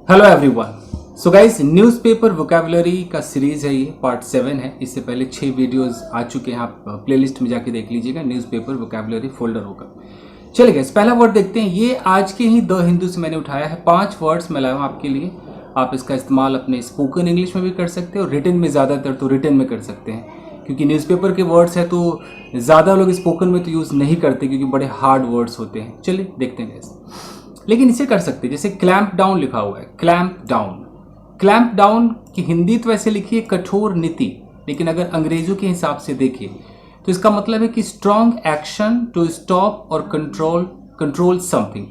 Hello everyone. So guys, newspaper vocabulary का series है, ये पार्ट 7 है। इससे पहले 6 वीडियोस आ चुके हैं, आप प्लेलिस्ट में जाके देख लीजिएगा, न्यूज़पेपर वोकैबुलरी फोल्डर होगा। चलिए गाइस, पहला वर्ड देखते हैं। ये आज के ही द हिंदू से मैंने उठाया है। 5 वर्ड्स मैं लाया हूँ आपके लिए। आप इसका इस्तेमाल अपने स्पोकन इंग्लिश में भी कर सकते हो, रिटन में ज़्यादातर तो रिटन में कर सकते हैं, क्योंकि न्यूज़पेपर के वर्ड्स हैं तो ज़्यादा लोग स्पोकन में तो यूज़ नहीं करते क्योंकि बड़े हार्ड वर्ड्स होते हैं। चलिए देखते हैं गाइस, लेकिन इसे कर सकते हैं। जैसे क्लैंप डाउन लिखा हुआ है, क्लैंप डाउन। क्लैंप डाउन की हिंदी तो ऐसे लिखी है कठोर नीति, लेकिन अगर अंग्रेजों के हिसाब से देखिए तो इसका मतलब है कि स्ट्रॉन्ग एक्शन टू स्टॉप और कंट्रोल समथिंग।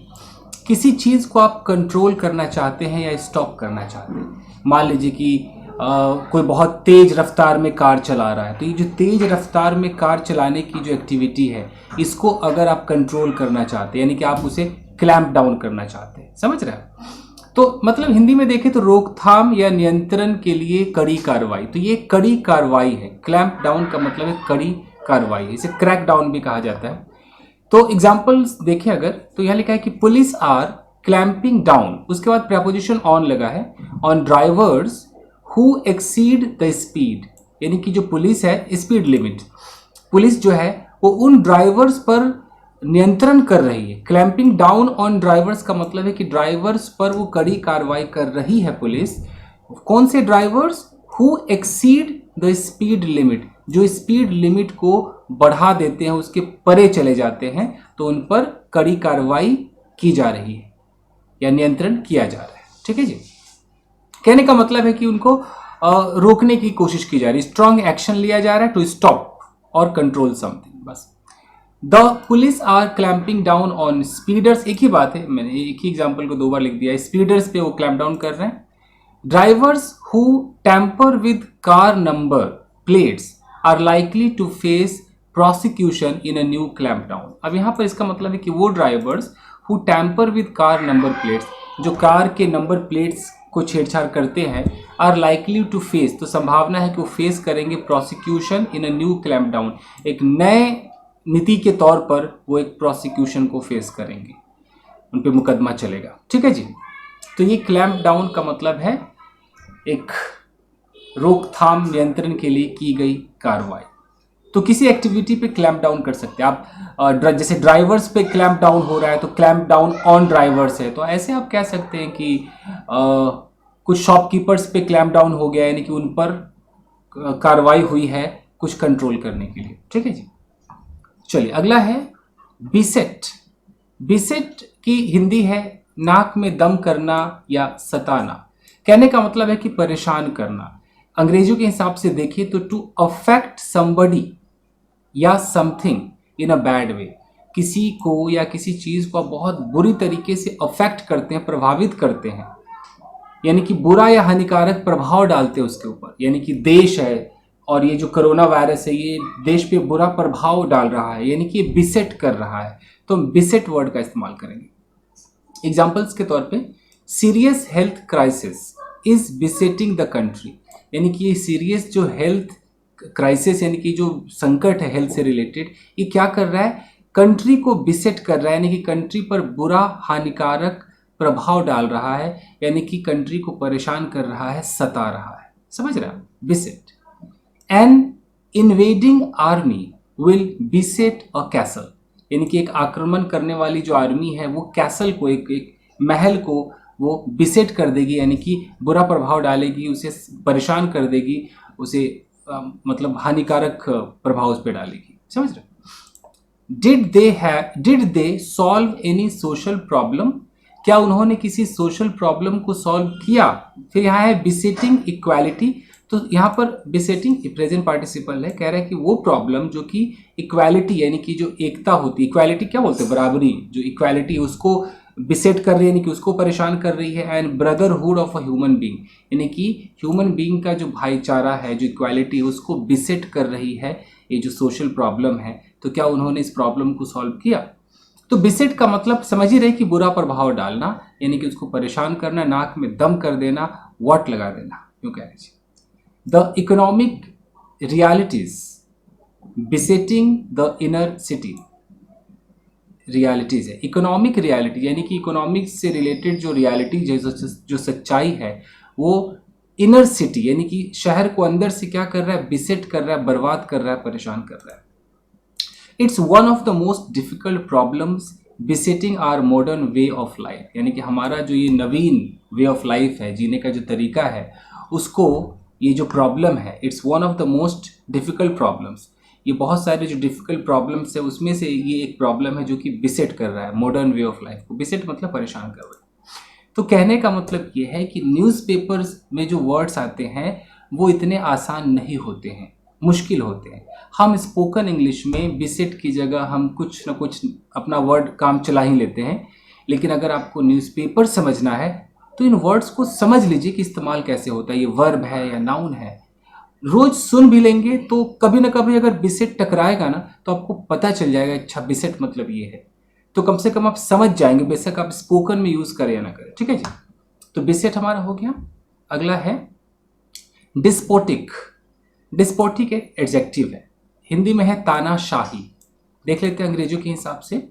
किसी चीज़ को आप कंट्रोल करना चाहते हैं या स्टॉप करना चाहते हैं। मान लीजिए कि कोई बहुत तेज रफ्तार में कार चला रहा है, तो ये जो तेज रफ्तार में कार चलाने की जो एक्टिविटी है, इसको अगर आप कंट्रोल करना चाहते हैं, यानी कि आप उसे क्लैंप डाउन करना चाहते हैं। समझ रहे हैं? तो मतलब हिंदी में देखें तो रोकथाम या नियंत्रण के लिए कड़ी कार्रवाई। तो ये कड़ी कार्रवाई है। क्लैंप डाउन का मतलब है कड़ी कार्रवाई, इसे क्रैक डाउन भी कहा जाता है। तो एग्जाम्पल्स देखें अगर, तो यहाँ लिखा है कि पुलिस आर क्लैंपिंग डाउन, उसके बाद प्रपोजिशन ऑन लगा है, on drivers who exceed the speed, यानी कि जो पुलिस है, स्पीड लिमिट, पुलिस जो है वो उन ड्राइवर्स पर नियंत्रण कर रही है। क्लैंपिंग डाउन ऑन ड्राइवर्स का मतलब है कि ड्राइवर्स पर वो कड़ी कार्रवाई कर रही है पुलिस। कौन से drivers? Who exceed the speed limit, जो स्पीड लिमिट को बढ़ा देते हैं, उसके परे चले जाते हैं, तो उन पर कड़ी कार्रवाई की जा रही है या नियंत्रण किया जा रहा है। ठीक है जी। कहने का मतलब है कि उनको रोकने की कोशिश की जा रही है, स्ट्रॉन्ग एक्शन लिया जा रहा है टू स्टॉप और control something. Thus the police are clamping down on speeders, एक ही बात है, मैंने एक ही एग्जाम्पल को 2 बार लिख दिया। स्पीडर्स पे वो क्लैंप डाउन कर रहे हैं। Drivers who tamper with car number plates are likely to face prosecution in a new clampdown. अब यहाँ पर इसका मतलब है कि वो drivers who tamper with car number plates, जो कार के नंबर प्लेट्स को छेड़छाड़ करते हैं, आर लाइकली टू फेस, तो संभावना है कि वो फेस करेंगे prosecution in a new clamp down, एक नए नीति के तौर पर वो एक प्रोसिक्यूशन को फेस करेंगे, उन पे मुकदमा चलेगा। ठीक है जी। तो ये क्लैंप डाउन का मतलब है एक रोकथाम नियंत्रण के लिए की गई कार्रवाई। तो किसी एक्टिविटी पे क्लैंप डाउन कर सकते हैं आप। जैसे ड्राइवर्स पे क्लैंप डाउन हो रहा है तो क्लैंप डाउन ऑन ड्राइवर्स है, तो ऐसे आप कह सकते हैं कि कुछ शॉपकीपर्स पे क्लैंप डाउन हो गया, यानी कि उन पर कार्रवाई हुई है कुछ कंट्रोल करने के लिए। ठीक है जी। चलिए अगला है बिसेट। बिसेट की हिंदी है नाक में दम करना या सताना। कहने का मतलब है कि परेशान करना। अंग्रेजों के हिसाब से देखिए तो टू अफेक्ट समबडी या something in a bad way, किसी को या किसी चीज को आप बहुत बुरी तरीके से अफेक्ट करते हैं, प्रभावित करते हैं, यानी कि बुरा या हानिकारक प्रभाव डालते हैं उसके ऊपर। यानी कि देश है और ये जो कोरोना वायरस है ये देश पे बुरा प्रभाव डाल रहा है, यानी कि ये बिसेट कर रहा है, तो हम बिसेट वर्ड का इस्तेमाल करेंगे। एग्जाम्पल्स के तौर पे, serious health crisis is besetting the country, यानी कि ये सीरियस जो हेल्थ क्राइसिस यानी कि जो संकट है हेल्थ से रिलेटेड, ये क्या कर रहा है? कंट्री को बिसेट कर रहा है, यानी कि कंट्री पर बुरा हानिकारक प्रभाव डाल रहा है, यानी कि कंट्री को परेशान कर रहा है, सता रहा है। समझ रहा है? Beset. An invading army will beset a castle, यानी कि एक आक्रमण करने वाली जो आर्मी है वो कैसल को, एक महल को वो बिसेट कर देगी, यानी कि बुरा प्रभाव डालेगी, उसे परेशान कर देगी, उसे मतलब हानिकारक प्रभाव उस पर डालेगी। समझ रहे? Did they solve any social problem, क्या उन्होंने किसी सोशल प्रॉब्लम को सॉल्व किया? फिर यहाँ है बिसेटिंग इक्वालिटी, तो यहाँ पर बिसेटिंग प्रेजेंट पार्टिसिपल है, कह रहा है कि वो प्रॉब्लम जो कि इक्वालिटी यानी कि जो एकता होती, इक्वालिटी क्या बोलते हैं? बराबरी, जो इक्वालिटी उसको बिसेट कर रही है, यानी कि उसको परेशान कर रही है। And brotherhood of a human being, यानी कि ह्यूमन बीइंग का जो भाईचारा है, जो इक्वालिटी, उसको बिसेट कर रही है ये जो सोशल प्रॉब्लम है। तो क्या उन्होंने इस प्रॉब्लम को सॉल्व किया? तो बिसेट का मतलब समझ ही रहे कि बुरा प्रभाव डालना, यानी कि उसको परेशान करना, नाक में दम कर देना, वॉट लगा देना, क्यों कह रहे? The economic realities besetting the inner city, realities है। इकोनॉमिक रियलिटी यानी कि इकोनॉमिक्स से रिलेटेड जो रियलिटीज है, जो सच्चाई है, वो इनर सिटी यानी कि शहर को अंदर से क्या कर रहा है, बिसेट कर रहा है, बर्बाद कर रहा है, परेशान कर रहा है। It's one of the most difficult problems besetting our modern way of life, यानी कि हमारा जो ये नवीन वे ऑफ लाइफ है, जीने का जो तरीका है, उसको ये जो प्रॉब्लम है, it's one of the most difficult problems. ये बहुत सारे जो डिफिकल्ट प्रॉब्लम्स है उसमें से ये एक प्रॉब्लम है जो कि बिसेट कर रहा है मॉडर्न वे ऑफ लाइफ को। बिसेट मतलब परेशान कर रहा है। तो कहने का मतलब ये है कि न्यूज़पेपर्स में जो वर्ड्स आते हैं वो इतने आसान नहीं होते हैं, मुश्किल होते हैं। हम स्पोकन इंग्लिश में बिसेट की जगह हम कुछ ना कुछ अपना वर्ड काम चला ही लेते हैं, लेकिन अगर आपको न्यूज़पेपर समझना है तो इन वर्ड्स को समझ लीजिए कि इस्तेमाल कैसे होता है, ये वर्ब है या नाउन है। रोज सुन भी लेंगे तो कभी ना कभी अगर बिसेट टकराएगा ना तो आपको पता चल जाएगा, अच्छा बिसेट मतलब ये है, तो कम से कम आप समझ जाएंगे, बेशक आप स्पोकन में यूज करें या ना करें। ठीक है जी, तो बिसेट हमारा हो गया। अगला है डिस्पोटिक। डिस्पोटिक एक एडजेक्टिव है, हिंदी में है तानाशाही। देख लेते हैं अंग्रेजों के हिसाब से।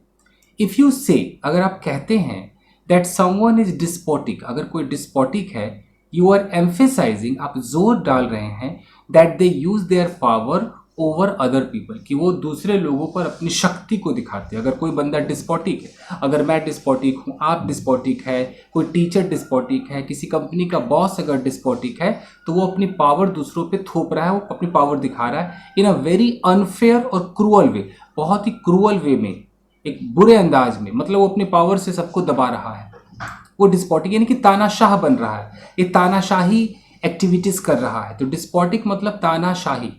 इफ यू से, अगर आप कहते हैं दैट समवन इज डिस्पोटिक, अगर कोई डिस्पोटिक है, यू आर एम्फेसाइजिंग, आप जोर डाल रहे हैं that they use their power over other people, कि वो दूसरे लोगों पर अपनी शक्ति को दिखाते हैं। अगर कोई बंदा डिस्पोटिक है, अगर मैं डिस्पोटिक हूँ, आप डिस्पोटिक है, कोई टीचर डिस्पोटिक है, किसी कंपनी का बॉस अगर डिस्पोटिक है, तो वो अपनी पावर दूसरों पे थोप रहा है, वो अपनी पावर दिखा रहा है इन अ वेरी अनफेयर और क्रूअल वे, बहुत ही क्रूअल वे में, एक बुरे अंदाज में, मतलब वो अपनी पावर से सबको दबा रहा है। वो डिस्पोटिक यानी कि तानाशाह बन रहा है, ये तानाशाही एक्टिविटीज कर रहा है। तो डिस्पोटिक मतलब तानाशाही,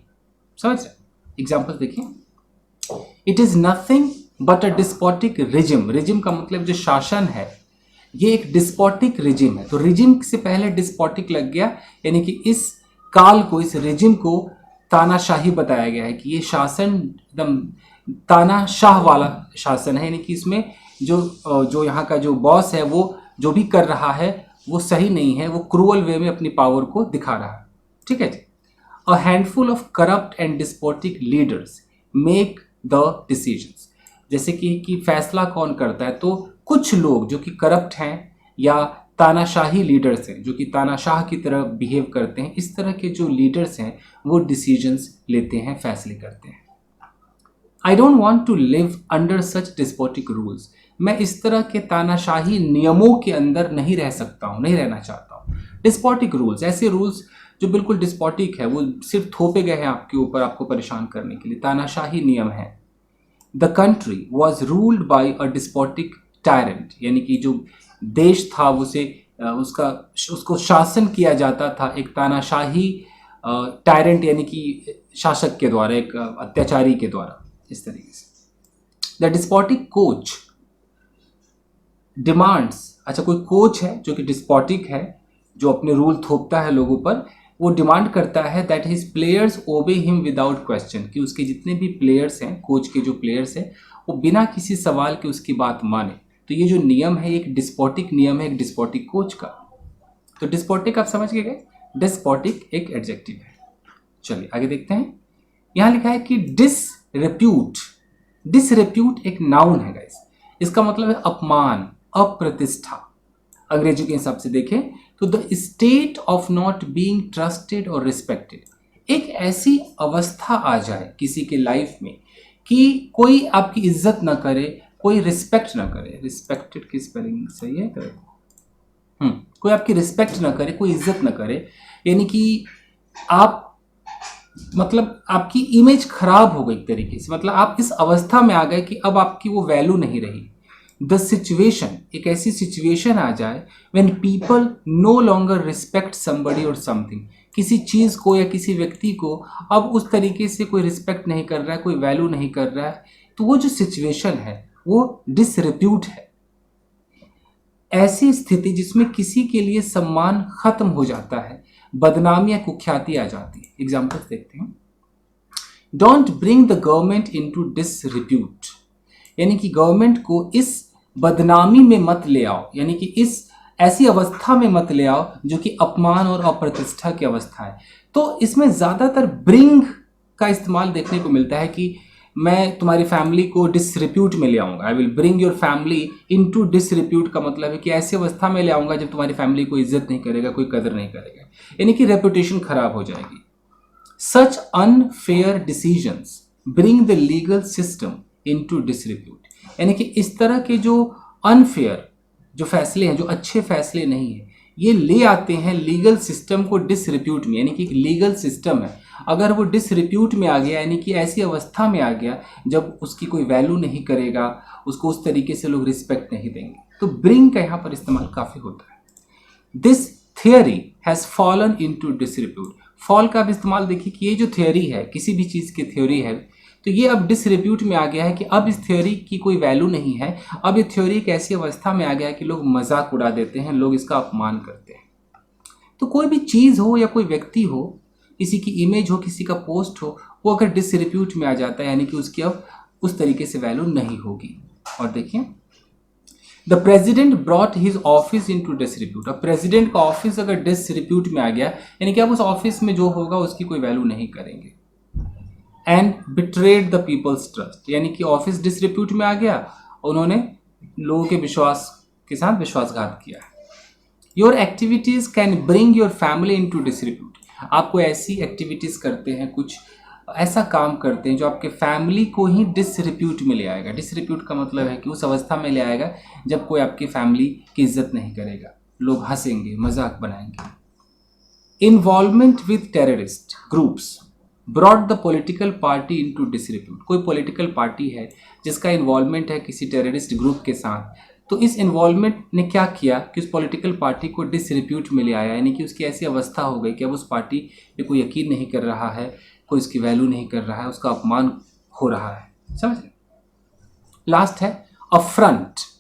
समझ रहे? एग्जाम्पल देखिए, it is nothing but a despotic regime. Regime का मतलब जो शासन है, ये एक डिस्पोटिक रिजिम है। तो रिजिम से पहले डिस्पोटिक लग गया, यानी कि इस काल को, इस रिजिम को तानाशाही बताया गया है कि ये शासन एकदम तानाशाह वाला शासन है, यानी कि इसमें जो यहाँ का जो बॉस है वो जो भी कर रहा है वो सही नहीं है, वो क्रूअल वे में अपनी पावर को दिखा रहा है। ठीक है जी। A handful of corrupt and despotic leaders make the decisions. जैसे कि फैसला कौन करता है, तो कुछ लोग जो कि करप्ट हैं या तानाशाही लीडर्स हैं, जो कि तानाशाह की तरह बिहेव करते हैं, इस तरह के जो लीडर्स हैं वो डिसीजंस लेते हैं, फैसले करते हैं। I don't want to live under such despotic rules. मैं इस तरह के तानाशाही नियमों के अंदर नहीं रह सकता हूँ, नहीं रहना चाहता हूँ। डिस्पोटिक रूल्स, ऐसे रूल्स जो बिल्कुल डिस्पोटिक है, वो सिर्फ थोपे गए हैं आपके ऊपर, आपको परेशान करने के लिए, तानाशाही नियम है। The country was ruled by a despotic tyrant, यानी कि जो देश था उसको शासन किया जाता था एक तानाशाही टायरेंट, यानी कि शासक के द्वारा, एक अत्याचारी के द्वारा, इस तरीके से। द डिस्पोटिक कोच डिमांड्स, अच्छा कोई कोच है जो कि डिस्पोटिक है, जो अपने रूल थोपता है लोगों पर, वो डिमांड करता है that his players obey him without question, कि उसके जितने भी प्लेयर्स हैं, कोच के जो प्लेयर्स हैं, वो बिना किसी सवाल के उसकी बात माने। तो ये जो नियम है एक डिस्पोटिक नियम है, एक डिस्पोटिक कोच का। तो डिस्पोटिक आप समझ गए, डिस्पोटिक एक एडजेक्टिव है। चलिए आगे देखते हैं। यहाँ लिखा है कि डिसरेप्यूट। डिसरेप्यूट एक नाउन है गाइस, इसका मतलब है अपमान, अप्रतिष्ठा। अंग्रेजी के हिसाब से देखें तो the state of not being trusted और रिस्पेक्टेड, एक ऐसी अवस्था आ जाए किसी के लाइफ में कि कोई आपकी इज्जत ना करे, कोई रिस्पेक्ट ना करे। रिस्पेक्टेड की स्पेलिंग सही है? कोई आपकी रिस्पेक्ट ना करे, कोई इज्जत ना करे, यानी कि आप, मतलब आपकी इमेज खराब हो गई एक तरीके से, मतलब आप इस अवस्था में आ गए कि अब आपकी वो वैल्यू नहीं रही। द सिचुएशन, एक ऐसी सिचुएशन आ जाए when people know longer respect somebody और समथिंग, किसी चीज़ को या किसी व्यक्ति को अब उस तरीके से कोई रिस्पेक्ट नहीं कर रहा है, कोई वैल्यू नहीं कर रहा है, तो वो जो सिचुएशन है वो डिसरेप्यूट है। ऐसी स्थिति जिसमें किसी के लिए सम्मान खत्म हो जाता है, बदनामी या कुख्याति आ जाती है। एग्जाम्पल्स देखते हैं। Don't bring the government into disrepute, यानी कि गवर्नमेंट को इस बदनामी में मत ले आओ, यानी कि इस ऐसी अवस्था में मत ले आओ जो कि अपमान और अप्रतिष्ठा की अवस्था है। तो इसमें ज़्यादातर ब्रिंग का इस्तेमाल देखने को मिलता है कि मैं तुम्हारी फैमिली को डिसरिप्यूट में ले आऊँगा। I will bring your family into disrepute का मतलब है कि ऐसी अवस्था में ले आऊँगा जब तुम्हारी फैमिली कोई इज्जत नहीं करेगा, कोई कदर नहीं करेगा, यानी कि रेपुटेशन खराब हो जाएगी। Such unfair decisions bring the legal system into disrepute, यानी कि इस तरह के जो अनफेयर जो फैसले हैं, जो अच्छे फैसले नहीं हैं, ये ले आते हैं लीगल सिस्टम को डिसरिप्यूट में, यानी कि एक लीगल सिस्टम है अगर वो डिसरिप्यूट में आ गया, यानी कि ऐसी अवस्था में आ गया जब उसकी कोई वैल्यू नहीं करेगा, उसको उस तरीके से लोग रिस्पेक्ट नहीं देंगे, तो ब्रिंग का यहाँ पर इस्तेमाल काफ़ी होता है। This theory has fallen into disrepute, fall का भी इस्तेमाल देखिए कि ये जो थियरी है, किसी भी चीज़ की थ्योरी है, तो ये अब डिसरिप्यूट में आ गया है कि अब इस थ्योरी की कोई वैल्यू नहीं है। अब ये थ्योरी एक ऐसी अवस्था में आ गया है कि लोग मजाक उड़ा देते हैं, लोग इसका अपमान करते हैं। तो कोई भी चीज़ हो या कोई व्यक्ति हो, किसी की इमेज हो, किसी का पोस्ट हो, वो अगर डिसरिप्यूट में आ जाता है यानी कि उसकी अब उस तरीके से वैल्यू नहीं होगी। और देखिए, the president brought his office into disrepute, अब प्रेजिडेंट का ऑफिस अगर डिसरिप्यूट में आ गया यानी कि अब उस ऑफिस में जो होगा उसकी कोई वैल्यू नहीं करेंगे। And betrayed the people's trust, यानी कि ऑफिस डिसरिप्यूट में आ गया, उन्होंने लोगों के विश्वास के साथ विश्वासघात किया है। Your activities can bring your family into disrepute, आपको ऐसी एक्टिविटीज़ करते हैं, कुछ ऐसा काम करते हैं जो आपके फैमिली को ही डिसरिप्यूट में ले आएगा। डिसरिप्यूट का मतलब है कि उस अवस्था में ले आएगा जब कोई आपकी फैमिली की इज्जत नहीं करेगा, लोग हंसेंगे, मजाक बनाएंगे। Involvement with terrorist groups brought the political party into disrepute, कोई पॉलिटिकल पार्टी है जिसका इन्वॉल्वमेंट है किसी टेररिस्ट ग्रुप के साथ, तो इस इन्वॉल्वमेंट ने क्या किया कि उस पॉलिटिकल पार्टी को डिसरिप्यूट में ले आया, यानी कि उसकी ऐसी अवस्था हो गई कि अब उस पार्टी पे कोई यकीन नहीं कर रहा है, कोई उसकी वैल्यू नहीं कर रहा है, उसका अपमान हो रहा है। समझ रहे? लास्ट है अफ्रंट।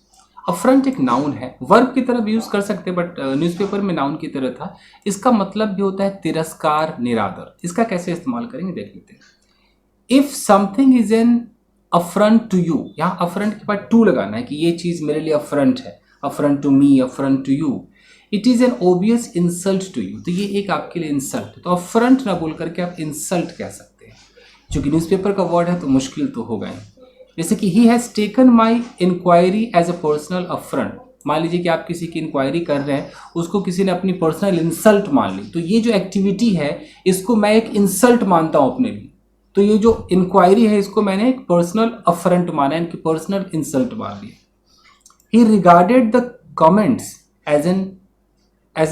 अफ्रंट एक नाउन है, वर्ब की तरह भी यूज कर सकते हैं, बट न्यूज़पेपर में नाउन की तरह था। इसका मतलब भी होता है तिरस्कार, निरादर। इसका कैसे इस्तेमाल करेंगे देख लेते हैं। If something is an affront to you, यहाँ अफ्रंट के बाद टू लगाना है कि ये चीज मेरे लिए अफ्रंट है, affront to me, affront to you. It is an obvious insult to you, तो ये एक आपके लिए इंसल्ट है, तो अफ्रंट ना बोल करके आप इंसल्ट कह सकते हैं। चूंकि न्यूज़पेपर का वर्ड है तो मुश्किल तो होगा ही। जैसे कि he has taken my inquiry as a personal affront, मान लीजिए कि आप किसी की इंक्वायरी कर रहे हैं, उसको किसी ने अपनी पर्सनल इंसल्ट मान ली, तो ये जो एक्टिविटी है इसको मैं एक इंसल्ट मानता हूँ अपने लिए, तो ये जो इंक्वायरी है इसको मैंने एक पर्सनल अफ्रंट माना, इनकी पर्सनल इंसल्ट मान लिया। He regarded the comments as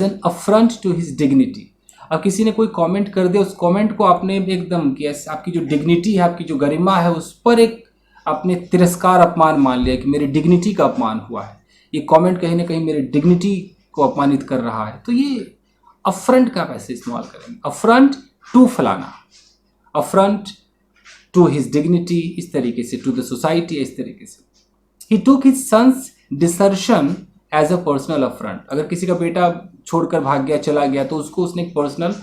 an affront to his dignity, अब किसी ने कोई कमेंट कर दिया, उस कमेंट को आपने एकदम कि आपकी जो डिग्निटी है, आपकी जो गरिमा है, उस पर एक आपने तिरस्कार, अपमान मान लिया कि मेरी डिग्निटी का अपमान हुआ है, ये कमेंट कहीं ना कहीं मेरी डिग्निटी को अपमानित कर रहा है, तो ये अफ्रंट का कैसे इस्तेमाल करेंगे। अफ्रंट टू फलाना, अफ्रंट टू हिज डिग्निटी, इस तरीके से, टू द सोसाइटी, इस तरीके से। He took his son's desertion as a personal affront, अगर किसी का बेटा छोड़कर भाग गया, चला गया, तो उसको उसने एक पर्सनल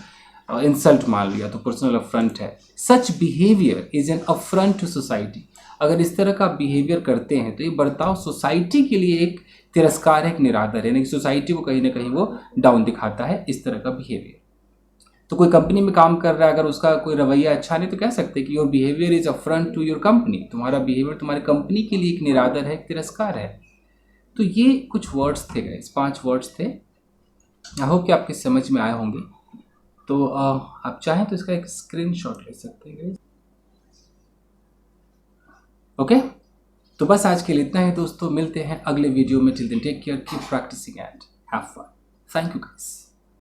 इंसल्ट मान लिया, तो पर्सनल अफ्रंट है। Such behaviour is an affront to society, अगर इस तरह का बिहेवियर करते हैं तो ये बर्ताव सोसाइटी के लिए एक तिरस्कार है, एक निरादर है, यानी कि सोसाइटी को कहीं ना कहीं वो डाउन दिखाता है इस तरह का बिहेवियर। तो कोई कंपनी में काम कर रहा है, अगर उसका कोई रवैया अच्छा नहीं तो कह सकते हैं कि your behaviour is affront to your company, तुम्हारा बिहेवियर तुम्हारी कंपनी के लिए एक निरादर है, एक तिरस्कार है। तो ये कुछ वर्ड्स थे गाइस, 5 वर्ड्स थे। आई होप कि आपके समझ में आए होंगे। तो आप चाहें तो इसका एक स्क्रीनशॉट ले सकते हैं गाइस। ओके, तो बस आज के लिए इतना है दोस्तों, मिलते हैं अगले वीडियो में। Till then take care, keep practising and have fun. Thank you guys.